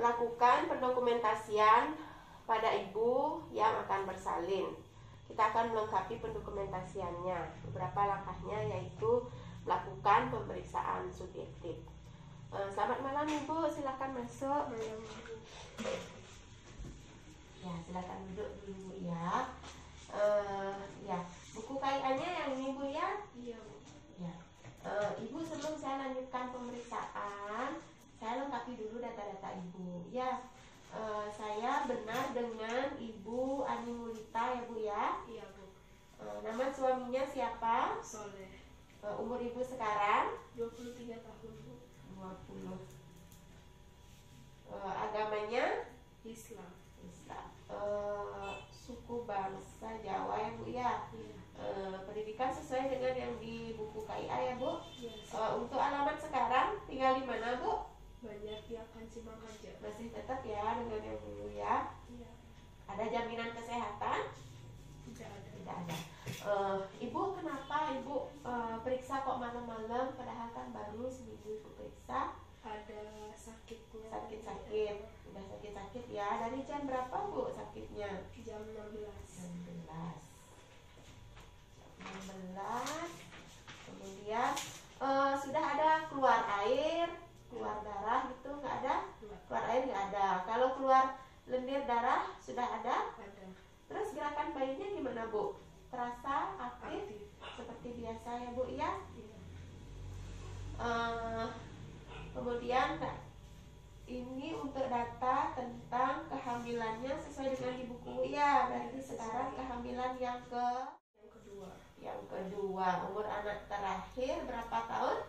lakukan pendokumentasian pada ibu yang akan bersalin. Kita akan melengkapi pendokumentasiannya. Beberapa langkahnya yaitu melakukan pemeriksaan subjektif. Selamat malam Ibu, silakan masuk. Ya, silakan duduk dulu ya. Ya, buku KIA-nya yang ini Bu ya? Iya Bu. Ya. Ibu, sebelum saya lanjutkan pemeriksaan, saya lengkapi dulu data-data Ibu. Ya, saya benar dengan Ibu Ani Mulita ya Bu ya? Iya Bu. Nama suaminya siapa? Soleh. Umur Ibu sekarang? 23 tahun Bu. 20. Agamanya? Islam. Islam. Suku bangsa Jawa ya Bu ya? Iya. Pendidikan sesuai dengan yang di buku KIA ya Bu? Iya. Untuk alamat sekarang tinggal di mana Bu? Banyak yang akan simak aja. Masih tetap ya dengan yang dulu ya? Iya. Ada jaminan kesehatan? Tidak ada. Tidak ada. Ibu, kenapa Ibu periksa kok malam-malam padahal kan baru seminggu Ibu periksa? Ada sakitnya. Sakit-sakit. Udah sakit-sakit ya. Dari jam berapa Bu sakitnya? Jam 16. Jam 11. Kemudian sudah ada keluar air, keluar darah gitu nggak ada? Enggak. Keluar air nggak ada. Kalau keluar lendir darah sudah ada? Ada. Terus gerakan bayinya gimana Bu? Terasa aktif? Aktif. Seperti biasa ya Bu ya? Iya. Kemudian ini untuk data tentang kehamilannya sesuai dengan di buku ya. Berarti sekarang kehamilan yang kedua. Umur anak terakhir berapa tahun?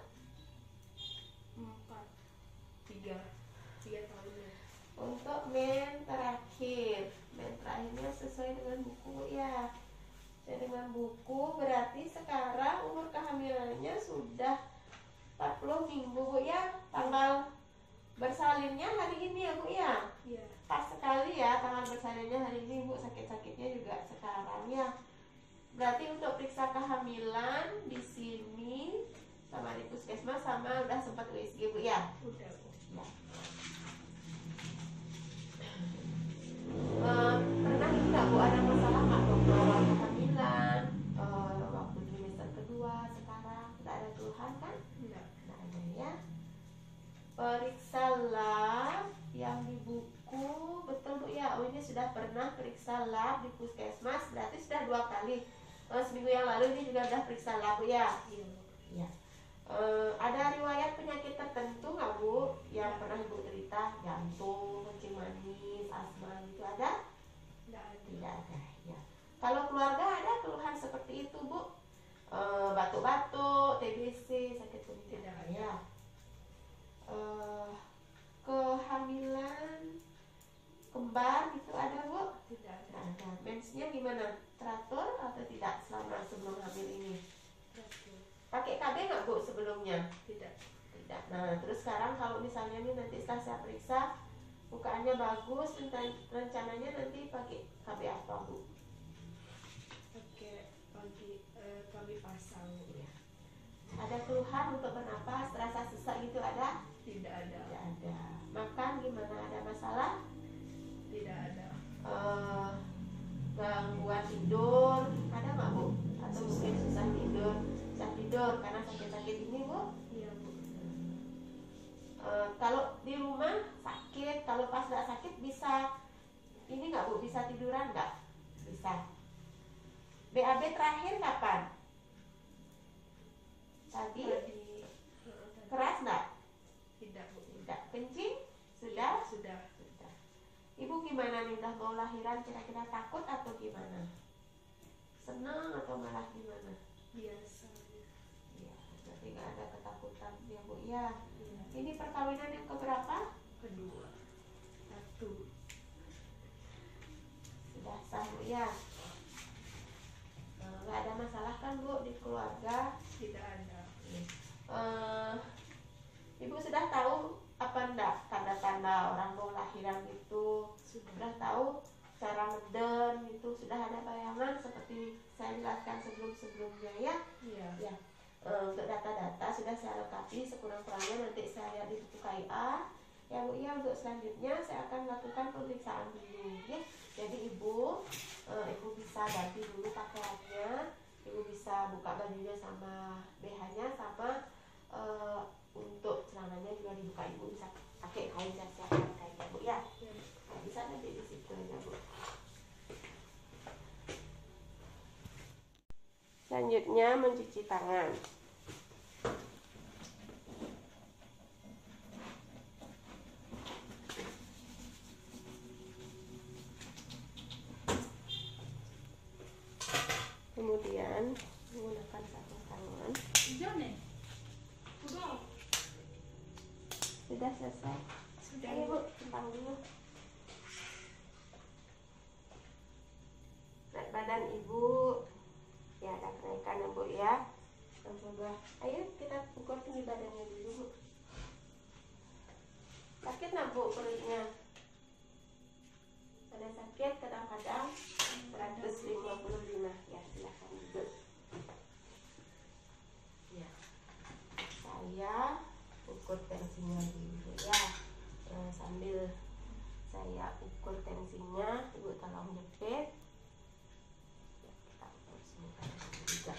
3 tahunnya. Untuk terakhirnya sesuai dengan buku ya. Sesuai dengan buku berarti sekarang umur kehamilannya sudah 40 minggu Bu ya. Tanggal bersalinnya hari ini ya Bu ya. Iya. Pas sekali ya tanggal bersalinnya hari ini Bu, sakit-sakitnya juga sekarang ya. Berarti untuk periksa kehamilan di sini sama di puskesmas sama udah sempat USG Bu ya. Udah Bu. Ya. Pernah nggak Bu ada masalah nggak waktu kehamilan, waktu trimester kedua sekarang nggak ada keluhan kan? Enggak. Nggak ada ya. Periksa lab yang di buku betul Bu ya. Oh ini sudah pernah periksa lab di puskesmas berarti sudah 2 kali. Seminggu yang lalu ini juga sudah periksa lab Bu ya. Iya Bu. Ya. Ada riwayat penyakit tertentu nggak Bu yang pernah Ibu cerita? Jantung, kencing manis, asma gitu ada? Enggak ada. Tidak ada ya. Kalau keluarga ada keluhan seperti itu Bu? Batuk-batuk, TBC, sakit kulit? Tidak ada. Ya. Kehamilan kembar gitu ada Bu? Tidak ada. Tidak ada. Mensnya gimana? Teratur atau tidak selama sebelum hamil ini? Teratur. Pakai KB nggak Bu sebelumnya? Tidak. Tidak. Nah terus sekarang kalau misalnya nih nanti setelah saya periksa bukaannya bagus, rencananya nanti pakai KB apa Bu? Pakai kami pasang. Ya. Ada keluhan untuk bernapas, terasa sesak gitu ada? Tidak ada. Tidak ada. Makan gimana? Ada masalah? Tidak ada. Gangguan tidur ada nggak Bu? Atau mungkin susah tidur? Susah tidur karena sakit-sakit ini Bu? Iya Bu. Kalau di rumah sakit, kalau pas nggak sakit bisa ini nggak Bu? Bisa tiduran nggak? Bisa. BAB terakhir kapan? Tadi? Tadi. Keras nggak? Tidak Bu. Tidak. Kencing? Sudah? Sudah. Sudah. Ibu gimana nih? Udah mau lahiran kira-kira takut atau gimana? Senang atau malah gimana? Biasa. Iya, berarti nggak ada ketakutan ya Bu ya. Iya. Ini perkawinan yang keberapa? Kedua. 1. Sudah sah Bu ya. Nggak ada masalah kan Bu di keluarga? Tidak ada. Ibu sudah tahu apa enggak tanda-tanda orang mau lahiran itu? Sudah tahu cara meden itu? Sudah ada bayangan seperti saya jelaskan sebelum-sebelumnya ya? Iya. Ya. Untuk data-data sudah saya lengkapi sekurang-kurangnya nanti saya lihat di buku KIA. Ya Bu ya, untuk selanjutnya saya akan lakukan pemeriksaan dulu ya. Jadi ibu bisa ganti dulu pakaiannya, ibu bisa buka bajunya sama BH-nya, sama untuk celananya juga dibuka, ibu bisa pakai kain, saya siapkan kainnya Bu ya. Nah, bisa nanti di situ aja Bu. Selanjutnya mencuci tangan. Kemudian menggunakan sarung tangan. Sudah selesai. Sudah. Ayo Bu, timpang dulu. Berat badan ibu ya ada kenaikan ya Bu ya. Coba, ayo kita ukur tinggi badannya dulu Bu. Sakit nggak Bu perutnya? Ada sakit kadang-kadang. 155 ya, silahkan duduk. Ya, saya ukur tensinya dulu ya. Sambil saya ukur tensinya, ibu tolong jepit. Ya, kita ukur semua juga.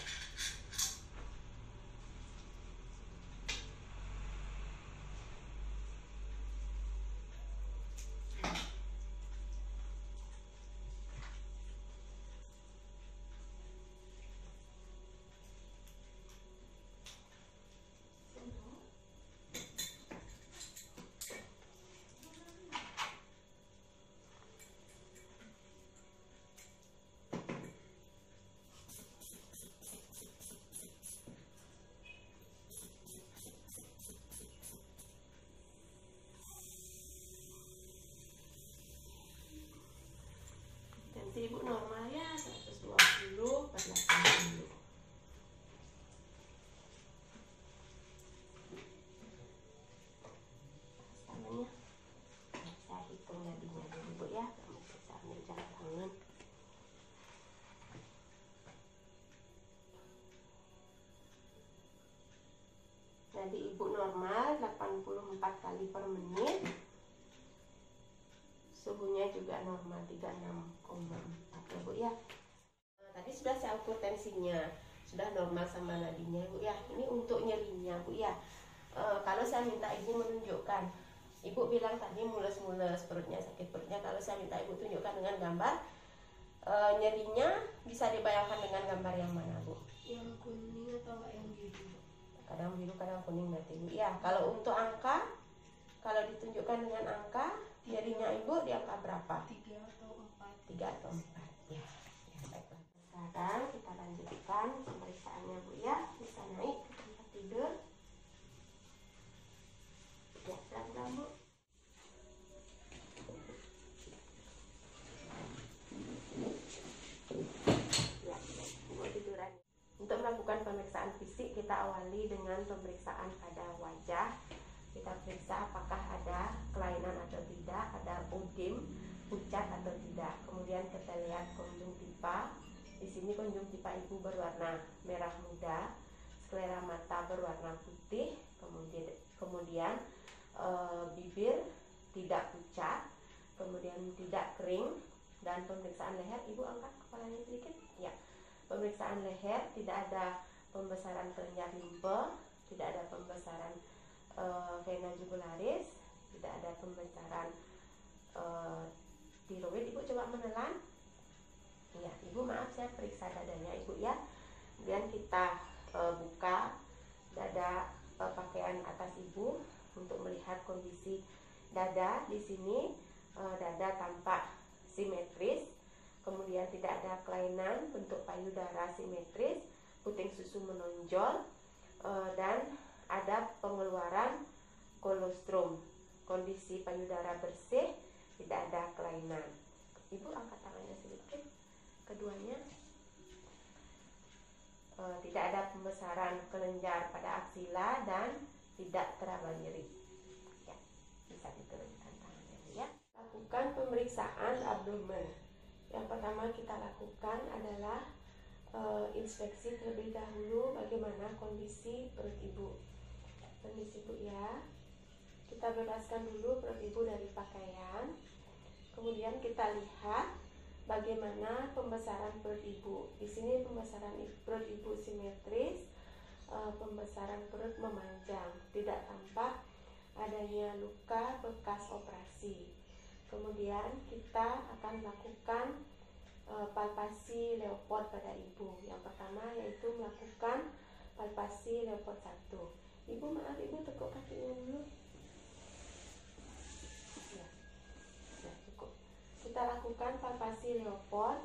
Tensi ibu normal ya, 120 per 80. Tangannya saya hitung nadinya dulu Bu ya, kita ambil jam tangan. Nadi ibu normal 84 kali per menit. Suhunya juga normal 36,4 ya Bu ya. Tadi sudah saya ukur tensinya, sudah normal sama nadinya Bu ya. Ini untuk nyerinya Bu ya. Kalau saya minta ibu menunjukkan, ibu bilang tadi mules-mules perutnya, sakit perutnya. Kalau saya minta ibu tunjukkan dengan gambar, nyerinya bisa dibayangkan dengan gambar yang mana Bu? Yang kuning atau yang biru? Kadang biru, kadang kuning berarti Bu ya. Kalau untuk angka, kalau ditunjukkan dengan angka, nyerinya ibu di angka berapa? 3 atau 4. 3 atau 4 ya. Baiklah. Sekarang kita lanjutkan pemeriksaannya Bu ya. Bisa naik ke tempat tidur. Ya, pelan-pelan Bu. Ya, Bu tiduran. Untuk melakukan pemeriksaan fisik, kita awali dengan pemeriksaan pada wajah. Kita periksa apakah ada kelainan atau tidak, ada udim, pucat atau tidak. Kemudian kita lihat konjungtiva. Di sini konjungtiva ibu berwarna merah muda, sklera mata berwarna putih, kemudian bibir tidak pucat, kemudian tidak kering, dan pemeriksaan leher. Ibu angkat kepalanya sedikit. Ya, pemeriksaan leher tidak ada pembesaran kelenjar limfe, tidak ada pembesaran vena jugularis, tidak ada pembesaran tiroid. Ibu coba menelan. Ya, ibu maaf saya periksa dadanya ibu ya. Kemudian kita buka dada pakaian atas ibu untuk melihat kondisi dada. Di sini dada tampak simetris, kemudian tidak ada kelainan, bentuk payudara simetris, puting susu menonjol, dan ada pengeluaran kolostrum. Kondisi payudara bersih, tidak ada kelainan. Ibu angkat tangannya sedikit, keduanya. Tidak ada pembesaran kelenjar pada aksila dan tidak teraba nyeri. Ya, bisa diturunkan tangannya ya. Lakukan pemeriksaan abdomen. Yang pertama kita lakukan adalah inspeksi terlebih dahulu bagaimana kondisi perut ibu. Permisi Bu ya. Kita bebaskan dulu perut ibu dari pakaian. Kemudian kita lihat bagaimana pembesaran perut ibu. Di sini pembesaran perut ibu simetris, pembesaran perut memanjang, tidak tampak adanya luka bekas operasi. Kemudian kita akan lakukan palpasi Leopard pada ibu. Yang pertama yaitu melakukan palpasi Leopard 1. Ibu maaf, ibu tekuk kakinya dulu. Ya, sudah cukup. Kita lakukan palpasi Leopard.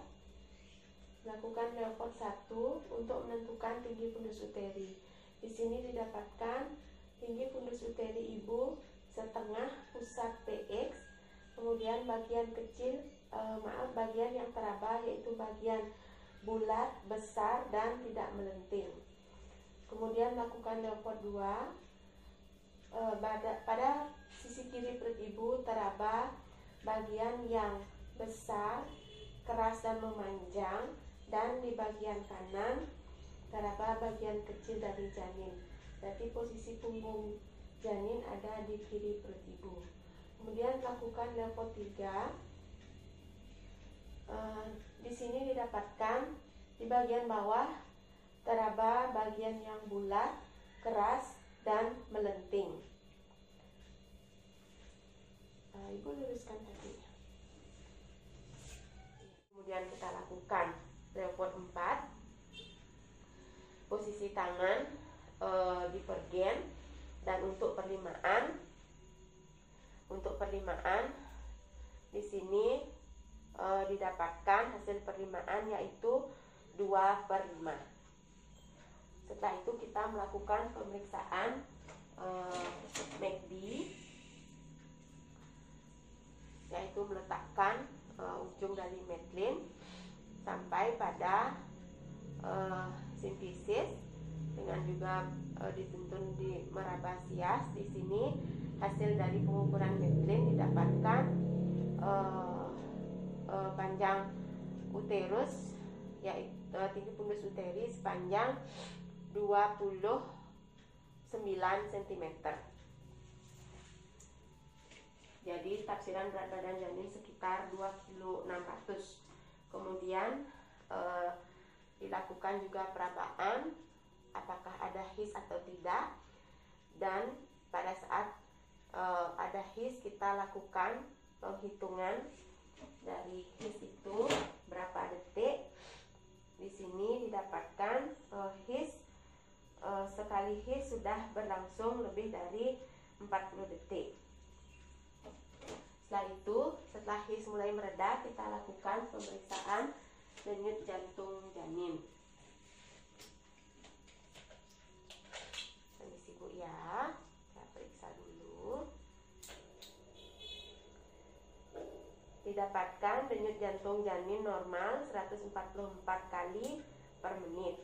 Lakukan Leopard 1 untuk menentukan tinggi fundus uteri. Di sini didapatkan tinggi fundus uteri ibu setengah pusat PX. Kemudian bagian kecil, bagian yang teraba yaitu bagian bulat, besar, dan tidak melenting. Kemudian lakukan Leopard 2. Pada sisi kiri perut ibu teraba bagian yang besar, keras, dan memanjang, dan di bagian kanan teraba bagian kecil dari janin. Berarti posisi punggung janin ada di kiri perut ibu. Kemudian lakukan Leopard 3. Di sini didapatkan di bagian bawah teraba bagian yang bulat, keras, dan melenting. Ibu luruskan kakinya. Kemudian kita lakukan Leopard 4. Posisi tangan dipergen, dan untuk perlimaan di sini didapatkan hasil perlimaan yaitu 2/5. Setelah itu kita melakukan pemeriksaan MACD, yaitu meletakkan ujung dari Madeline sampai pada simfisis, dengan juga dituntun di meraba sias. Di sini hasil dari pengukuran Madeline didapatkan panjang uterus, yaitu tinggi fundus uteri sepanjang 29 cm. Jadi tafsiran berat badan janin sekitar 2,6 kg. Kemudian dilakukan juga perabaan apakah ada his atau tidak, dan pada saat ada his kita lakukan penghitungan dari his itu berapa detik. Di sini didapatkan his sekali his sudah berlangsung lebih dari 40 detik. Setelah itu, setelah his mulai mereda, kita lakukan pemeriksaan denyut jantung janin. Permisi Bu ya, saya periksa dulu. Didapatkan denyut jantung janin normal 144 kali per menit.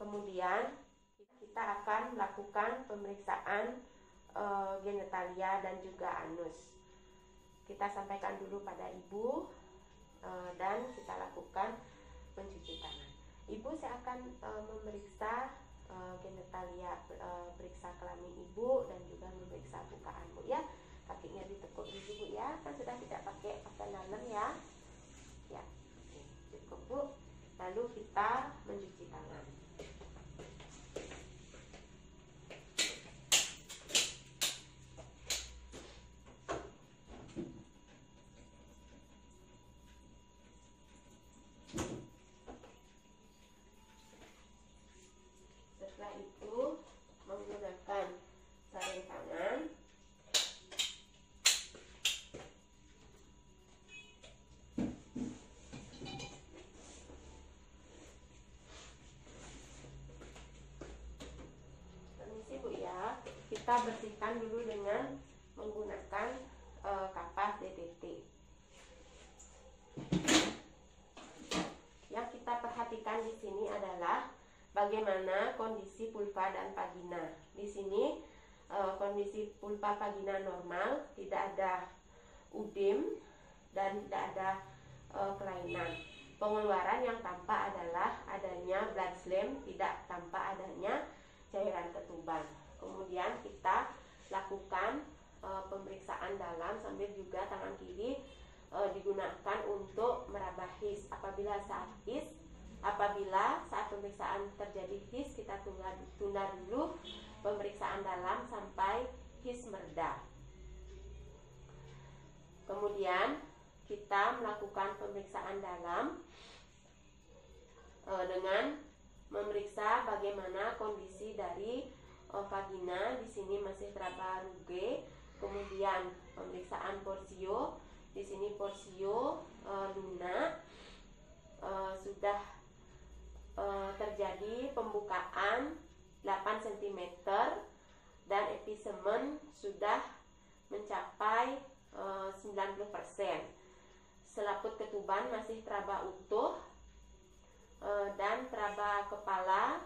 Kemudian kita akan melakukan pemeriksaan genitalia dan juga anus. Kita sampaikan dulu pada ibu dan kita lakukan pencuci tangan. Ibu, saya akan memeriksa genitalia, periksa kelamin ibu dan juga memeriksa bukaan Bu ya. Kakinya ditekuk dulu Bu ya, kan sudah tidak pakai pakaian dalam ya. Ya, cukup Bu. Lalu kita mencuci tangan. Setelah itu menggunakan sarung tangan permisi Bu ya, kita bersihkan dulu dengan menggunakan kapas DTT. Yang kita perhatikan di sini adalah bagaimana kondisi vulva dan vagina. Di sini kondisi vulva vagina normal, tidak ada udem dan tidak ada kelainan. Pengeluaran yang tampak adalah adanya blood phlegm, tidak tampak adanya cairan ketuban. Kemudian kita lakukan pemeriksaan dalam sambil juga tangan kiri digunakan untuk meraba his. Apabila saat pemeriksaan terjadi his, kita tunda dulu pemeriksaan dalam sampai his mereda. Kemudian kita melakukan pemeriksaan dalam dengan memeriksa bagaimana kondisi dari vagina. Di sini masih teraba ruge. Kemudian pemeriksaan porsio. Di sini porsio lunak. Sudah terjadi pembukaan 8 cm dan episemen sudah mencapai 90%. Selaput ketuban masih teraba utuh dan teraba kepala,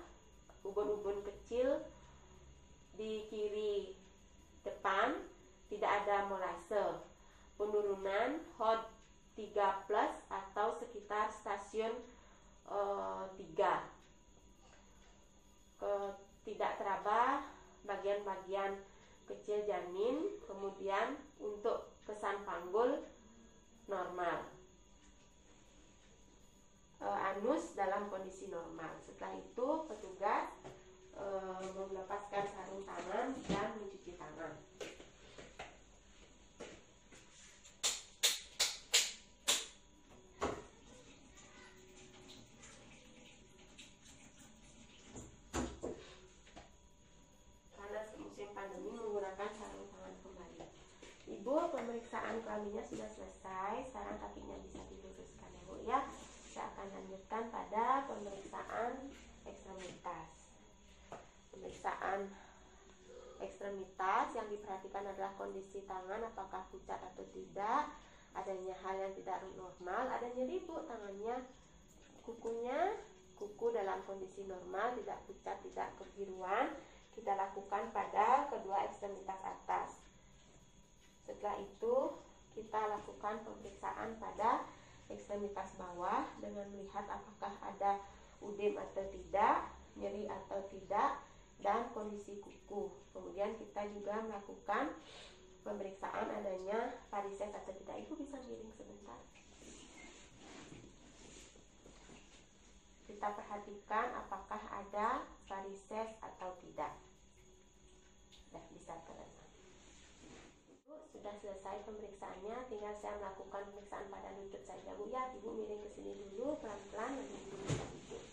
ubun-ubun kecil di kiri depan, tidak ada molase. Penurunan HOD 3+ atau sekitar stasiun 3. Tidak teraba bagian-bagian kecil janin. Kemudian untuk kesan panggul normal. Anus dalam kondisi normal. Setelah itu petugas melepaskan sarung tangan dan mencuci tangan. Karena musim pandemi menggunakan sarung tangan kembali. Ibu, pemeriksaan kelaminnya sudah selesai. Sekarang kakinya bisa diluruskan ya Bu ya. Saya akan lanjutkan pada pemeriksaan ekstremitas. Pemeriksaan ekstremitas yang diperhatikan adalah kondisi tangan, apakah pucat atau tidak, adanya hal yang tidak normal, ada nyeri Bu tangannya, kuku dalam kondisi normal, tidak pucat, tidak kebiruan. Kita lakukan pada kedua ekstremitas atas. Setelah itu kita lakukan pemeriksaan pada ekstremitas bawah dengan melihat apakah ada udem atau tidak, nyeri atau tidak, dan kondisi kuku. Kemudian kita juga melakukan pemeriksaan adanya varises atau tidak. Ibu bisa miring sebentar. Kita perhatikan apakah ada varises atau tidak. Bisa terlihat. Sudah selesai pemeriksaannya, tinggal saya melakukan pemeriksaan pada lutut saja Bu ya. Ibu miring ke sini dulu pelan-pelan, nanti Ibu bisa duduk.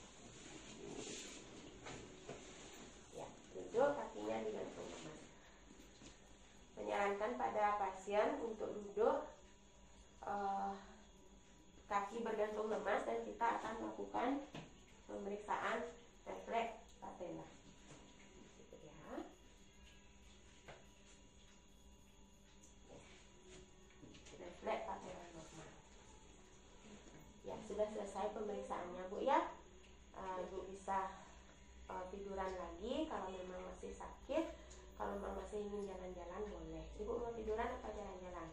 Ya, duduk, kakinya digantung lemas. Menyarankan pada pasien untuk duduk kaki bergantung lemas, dan kita akan melakukan pemeriksaan refleks patella. Refleks patella normal. Ya, sudah selesai pemeriksaannya Bu ya. Ibu bisa tiduran lagi kalau memang masih sakit. Kalau memang masih ingin jalan-jalan boleh. Ibu mau tiduran atau jalan-jalan?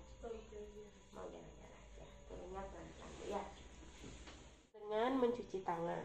Mau jalan-jalan ya. Turunnya pelan-pelan ya. Dengan mencuci tangan.